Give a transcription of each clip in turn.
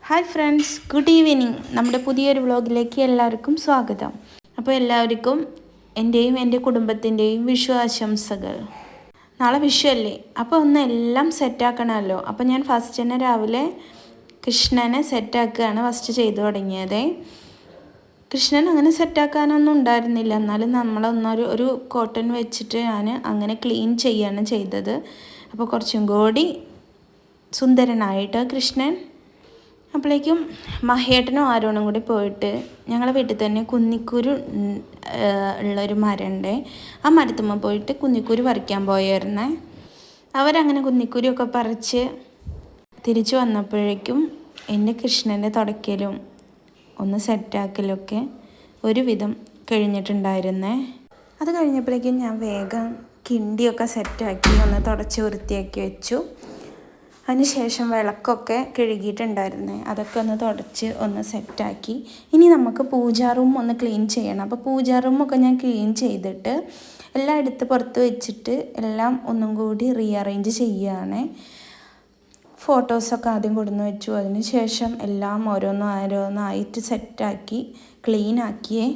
Hi friends, good evening. നമ്മുടെ പുതിയൊരു വ്ളോഗിലേക്ക് എല്ലാവർക്കും സ്വാഗതം. അപ്പോൾ എല്ലാവർക്കും എൻ്റെയും എൻ്റെ കുടുംബത്തിൻ്റെയും വിഷു ആശംസകൾ. നാളെ വിഷു അല്ലേ, അപ്പോൾ ഒന്ന് എല്ലാം സെറ്റാക്കണമല്ലോ. അപ്പോൾ ഞാൻ ഫസ്റ്റ് തന്നെ രാവിലെ കൃഷ്ണനെ സെറ്റാക്കുകയാണ് ഫസ്റ്റ് ചെയ്തു തുടങ്ങിയത്. കൃഷ്ണൻ അങ്ങനെ സെറ്റാക്കാനൊന്നും ഉണ്ടായിരുന്നില്ല, എന്നാലും നമ്മളൊന്നൊരു കോട്ടൺ വെച്ചിട്ട് ഞാൻ അങ്ങനെ ക്ലീൻ ചെയ്യാണ് ചെയ്തത്. അപ്പോൾ കുറച്ചും കൂടി സുന്ദരനായിട്ട് കൃഷ്ണൻ. അപ്പോഴേക്കും മഹേട്ടനും ആരോണും കൂടി പോയിട്ട് ഞങ്ങളുടെ വീട്ടിൽ തന്നെ കുന്നിക്കുരു ഉള്ളൊരു മരമുണ്ട്. ആ മരത്തുമ്മ പോയിട്ട് കുന്നിക്കുരു പറിക്കാൻ പോയായിരുന്നേ. അവരങ്ങനെ കുന്നിക്കുരുവൊക്കെ പറിച്ച് തിരിച്ചു വന്നപ്പോഴേക്കും എൻ്റെ കൃഷ്ണൻ്റെ തുടയ്ക്കലും ഒന്ന് സെറ്റാക്കലൊക്കെ ഒരുവിധം കഴിഞ്ഞിട്ടുണ്ടായിരുന്നേ. അത് കഴിഞ്ഞപ്പോഴേക്കും ഞാൻ വേഗം കിണ്ടിയൊക്കെ സെറ്റാക്കി ഒന്ന് തുടച്ച് വൃത്തിയാക്കി വെച്ചു. അതിനുശേഷം വിളക്കൊക്കെ കഴുകിയിട്ടുണ്ടായിരുന്നേ, അതൊക്കെ ഒന്ന് തുടച്ച് ഒന്ന് സെറ്റാക്കി. ഇനി നമുക്ക് പൂജാ റൂം ഒന്ന് ക്ലീൻ ചെയ്യണം. അപ്പോൾ പൂജാ റൂമൊക്കെ ഞാൻ ക്ലീൻ ചെയ്തിട്ട് എല്ലാം എടുത്ത് പുറത്ത് വെച്ചിട്ട് എല്ലാം ഒന്നും കൂടി റീഅറേഞ്ച് ചെയ്യുകയാണ്. ഫോട്ടോസൊക്കെ ആദ്യം കൊടുന്ന് വെച്ചു. അതിന് ശേഷം എല്ലാം ഓരോന്നായിട്ട് സെറ്റാക്കി ക്ലീനാക്കിയേ.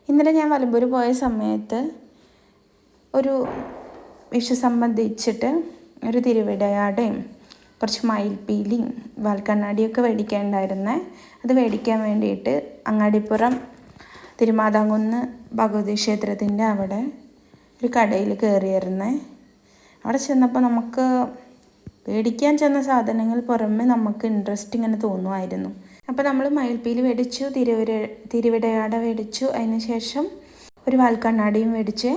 ഇന്നലെ ഞാൻ വലമ്പൂർ പോയ സമയത്ത് ഒരു വിഷു സംബന്ധിച്ചിട്ട് ഒരു തിരുവിടയാടയും കുറച്ച് മയിൽപ്പീലിയും വാൽക്കണ്ണാടിയൊക്കെ മേടിക്കാനുണ്ടായിരുന്നേ. അത് മേടിക്കാൻ വേണ്ടിയിട്ട് അങ്ങാടിപ്പുറം തിരുമാതാംകുന്ന് ഭഗവതി ക്ഷേത്രത്തിൻ്റെ അവിടെ ഒരു കടയിൽ കയറിയായിരുന്നേ. അവിടെ ചെന്നപ്പോൾ നമുക്ക് മേടിക്കാൻ ചെന്ന സാധനങ്ങൾ പുറമെ നമുക്ക് ഇൻട്രസ്റ്റ് ഇങ്ങനെ തോന്നുമായിരുന്നു. അപ്പോൾ നമ്മൾ മയിൽപ്പീലി മേടിച്ചു, തിരുവിടയാട മേടിച്ചു, അതിന് ശേഷം ഒരു വാൽക്കണ്ണാടിയും മേടിച്ച്.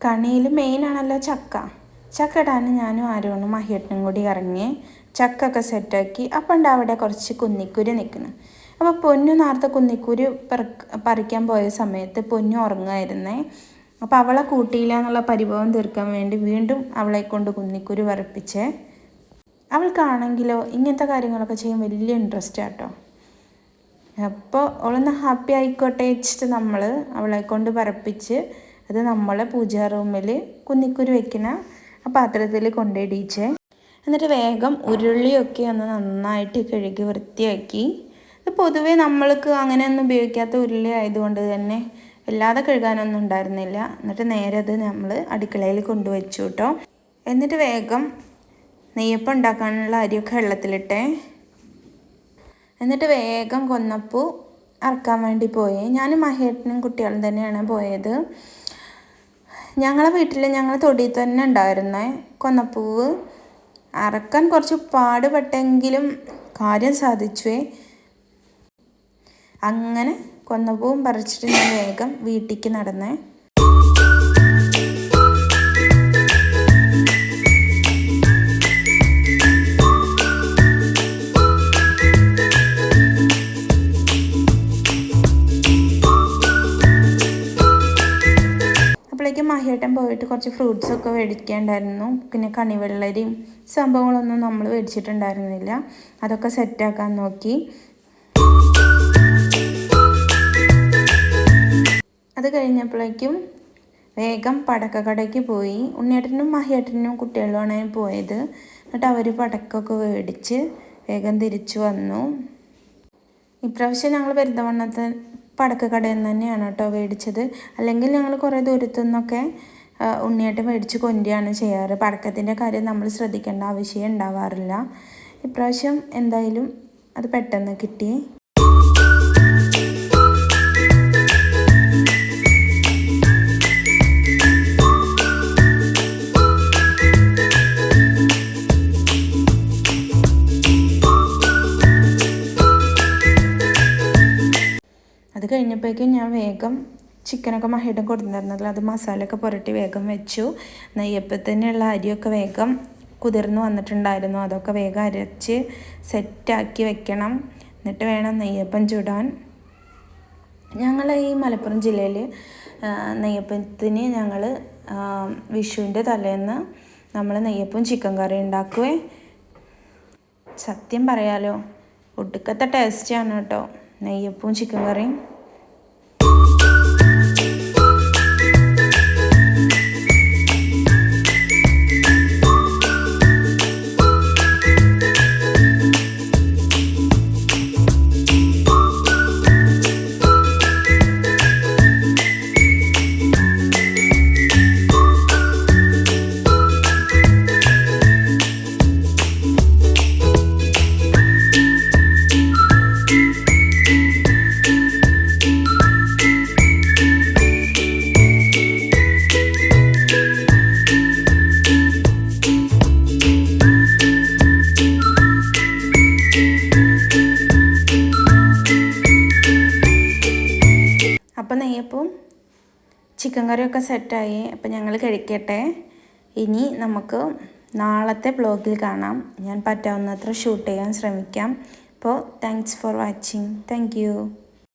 കണിയിൽ മെയിനാണല്ലോ ചക്ക ഇടാൻ ഞാനും ആരോണും മഹിയേട്ടനും കൂടി ഇറങ്ങി ചക്കൊക്കെ സെറ്റാക്കി. അപ്പം ഉണ്ട് അവിടെ കുറച്ച് കുന്നിക്കുരു നിൽക്കുന്നു. അപ്പോൾ പൊന്നു നേരത്തെ കുന്നിക്കുരു പറിക്കാൻ പോയ സമയത്ത് പൊന്നു ഉറങ്ങുമായിരുന്നേ. അപ്പോൾ അവളെ കൂട്ടിയില്ല എന്നുള്ള പരിഭവം തീർക്കാൻ വേണ്ടി വീണ്ടും അവളെ കൊണ്ട് കുന്നിക്കുരു പറിപ്പിച്ചേ. അവൾക്കാണെങ്കിലോ ഇങ്ങനത്തെ കാര്യങ്ങളൊക്കെ ചെയ്യാൻ വലിയ ഇൻട്രസ്റ്റ് ആട്ടോ. അപ്പോൾ അവളൊന്ന് ഹാപ്പി ആയിക്കോട്ടെ വെച്ചിട്ട് നമ്മൾ അവളെ കൊണ്ട് പറപ്പിച്ച് അത് നമ്മളെ പൂജാ റൂമിൽ കുന്നിക്കുരു വെക്കുന്ന ആ പാത്രത്തിൽ കൊണ്ടിടിച്ചേ. എന്നിട്ട് വേഗം ഉരുളിയൊക്കെ ഒന്ന് നന്നായിട്ട് കഴുകി വൃത്തിയാക്കി. ഇത് പൊതുവേ നമ്മൾക്ക് അങ്ങനെയൊന്നും ഉപയോഗിക്കാത്ത ഉരുളി ആയതുകൊണ്ട് തന്നെ വല്ലാതെ കഴുകാനൊന്നും ഉണ്ടായിരുന്നില്ല. എന്നിട്ട് നേരെ അത് നമ്മൾ അടുക്കളയിൽ കൊണ്ടുവച്ചു കേട്ടോ. എന്നിട്ട് വേഗം നെയ്യപ്പം ഉണ്ടാക്കാനുള്ള അരിയൊക്കെ വെള്ളത്തിലിട്ടേ. എന്നിട്ട് വേഗം കൊന്നപ്പൂ അറക്കാൻ വേണ്ടി പോയി. ഞാനും മഹേട്ടനും കുട്ടികളും തന്നെയാണ് പോയത്. ഞങ്ങളെ വീട്ടിൽ ഞങ്ങൾ തൊടിയിൽ തന്നെ ഉണ്ടായിരുന്നേ കൊന്നപ്പൂവ്. അറക്കാൻ കുറച്ച് പാടുപെട്ടെങ്കിലും കാര്യം സാധിച്ചുവേ. അങ്ങനെ കൊന്നപ്പൂവും പറിച്ചിട്ട് ഞാൻ വേഗം വീട്ടിലേക്ക് നടന്നേ. അപ്പോഴേക്കും മഹിയേട്ടൻ പോയിട്ട് കുറച്ച് ഫ്രൂട്ട്സൊക്കെ മേടിക്കാനുണ്ടായിരുന്നു. പിന്നെ കണിവെള്ളരിയും സംഭവങ്ങളൊന്നും നമ്മൾ മേടിച്ചിട്ടുണ്ടായിരുന്നില്ല. അതൊക്കെ സെറ്റാക്കാൻ നോക്കി. അത് കഴിഞ്ഞപ്പോഴേക്കും വേഗം പടക്കക്കടയ്ക്ക് പോയി. ഉണ്ണിയേട്ടനും മഹിയേട്ടനും കുട്ടികളുമാണ് പോയത്. എന്നിട്ട് അവർ പടക്കമൊക്കെ മേടിച്ച് വേഗം തിരിച്ചു വന്നു. ഇപ്രാവശ്യം ഞങ്ങൾ പെരുന്തവണ്ണത്തെ പടക്കക്കടയിൽ നിന്ന് തന്നെയാണ് കേട്ടോ മേടിച്ചത്. അല്ലെങ്കിൽ ഞങ്ങൾ കുറേ ദൂരത്തു നിന്നൊക്കെ ഉണ്ണിയേട്ടൻ മേടിച്ച് കൊണ്ടുവരികയാണ് ചെയ്യാറ്. പടക്കത്തിൻ്റെ കാര്യം നമ്മൾ ശ്രദ്ധിക്കേണ്ട ആവശ്യം ഉണ്ടാവാറില്ല. ഇപ്രാവശ്യം എന്തായാലും അത് പെട്ടെന്ന് കിട്ടി. അത് കഴിഞ്ഞപ്പോഴേക്കും ഞാൻ വേഗം ചിക്കനൊക്കെ മഹിയുടെ കൊടുത്തിരുന്നല്ലോ, അത് മസാലയൊക്കെ പുരട്ടി വേഗം വെച്ചു. നെയ്യപ്പത്തിനുള്ള അരിയൊക്കെ വേഗം കുതിർന്ന് വന്നിട്ടുണ്ടായിരുന്നു. അതൊക്കെ വേഗം അരച്ച് സെറ്റാക്കി വെക്കണം. എന്നിട്ട് വേണം നെയ്യപ്പം ചുടാൻ. ഞങ്ങൾ ഈ മലപ്പുറം ജില്ലയിൽ നെയ്യപ്പത്തിന് ഞങ്ങൾ വിഷുവിൻ്റെ തലേന്ന് നമ്മൾ നെയ്യപ്പവും ചിക്കൻ കറി ഉണ്ടാക്കുവേ. സത്യം പറയാലോ, ഒടുക്കത്തെ ടേസ്റ്റാണ് കേട്ടോ നെയ്യപ്പവും ചിക്കൻ കറിയും. അപ്പോൾ നെയ്യപ്പവും ചിക്കൻ കറിയൊക്കെ സെറ്റായി. അപ്പോൾ ഞങ്ങൾ കഴിക്കട്ടെ. ഇനി നമുക്ക് നാളത്തെ വ്ലോഗിൽ കാണാം. ഞാൻ പറ്റാവുന്നത്ര ഷൂട്ട് ചെയ്യാൻ ശ്രമിക്കാം. അപ്പോൾ thanks for watching. Thank you.